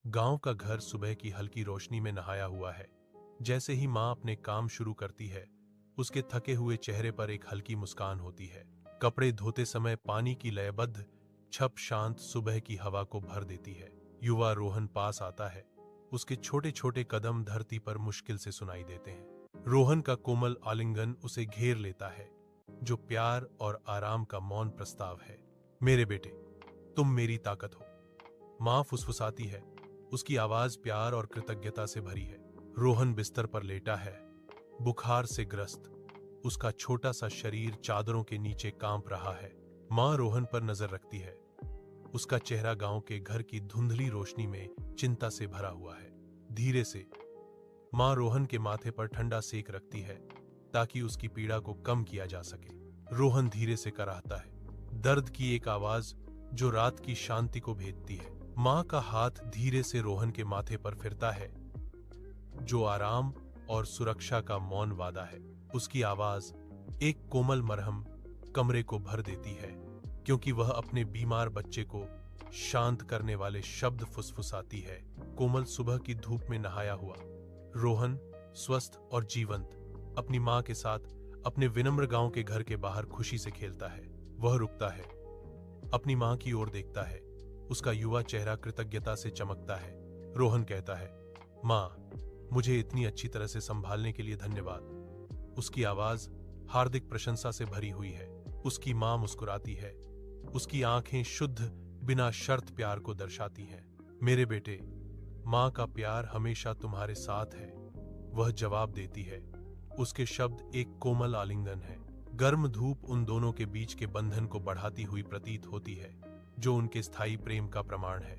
गांव का घर सुबह की हल्की रोशनी में नहाया हुआ है। जैसे ही माँ अपने काम शुरू करती है, उसके थके हुए चेहरे पर एक हल्की मुस्कान होती है। कपड़े धोते समय पानी की लयबद्ध छप शांत सुबह की हवा को भर देती है। युवा रोहन पास आता है। उसके छोटे छोटे कदम धरती पर मुश्किल से सुनाई देते हैं। रोहन का कोमल आलिंगन उसे घेर लेता है, जो प्यार और आराम का मौन प्रस्ताव है। मेरे बेटे, तुम मेरी ताकत हो, माँ फुसफुसाती है। उसकी आवाज प्यार और कृतज्ञता से भरी है। रोहन बिस्तर पर लेटा है, बुखार से ग्रस्त। उसका छोटा सा शरीर चादरों के नीचे कांप रहा है। माँ रोहन पर नजर रखती है। उसका चेहरा गांव के घर की धुंधली रोशनी में चिंता से भरा हुआ है। धीरे से माँ रोहन के माथे पर ठंडा सेक रखती है, ताकि उसकी पीड़ा को कम किया जा सके। रोहन धीरे से कराहता है, दर्द की एक आवाज जो रात की शांति को भेदती है। माँ का हाथ धीरे से रोहन के माथे पर फिरता है, जो आराम और सुरक्षा का मौन वादा है। उसकी आवाज एक कोमल मरहम कमरे को भर देती है, क्योंकि वह अपने बीमार बच्चे को शांत करने वाले शब्द फुसफुसाती है। कोमल सुबह की धूप में नहाया हुआ रोहन, स्वस्थ और जीवंत, अपनी माँ के साथ अपने विनम्र गांव के घर के बाहर खुशी से खेलता है। वह रुकता है, अपनी माँ की ओर देखता है। उसका युवा चेहरा कृतज्ञता से चमकता है। रोहन कहता है, माँ, मुझे इतनी अच्छी तरह से संभालने के लिए धन्यवाद। उसकी आवाज हार्दिक प्रशंसा से भरी हुई है। उसकी माँ मुस्कुराती है। उसकी आंखें शुद्ध, बिना शर्त प्यार को दर्शाती हैं। मेरे बेटे, माँ का प्यार हमेशा तुम्हारे साथ है, वह जवाब देती है। उसके शब्द एक कोमल आलिंगन है। गर्म धूप उन दोनों के बीच के बंधन को बढ़ाती हुई प्रतीत होती है, जो उनके स्थायी प्रेम का प्रमाण है।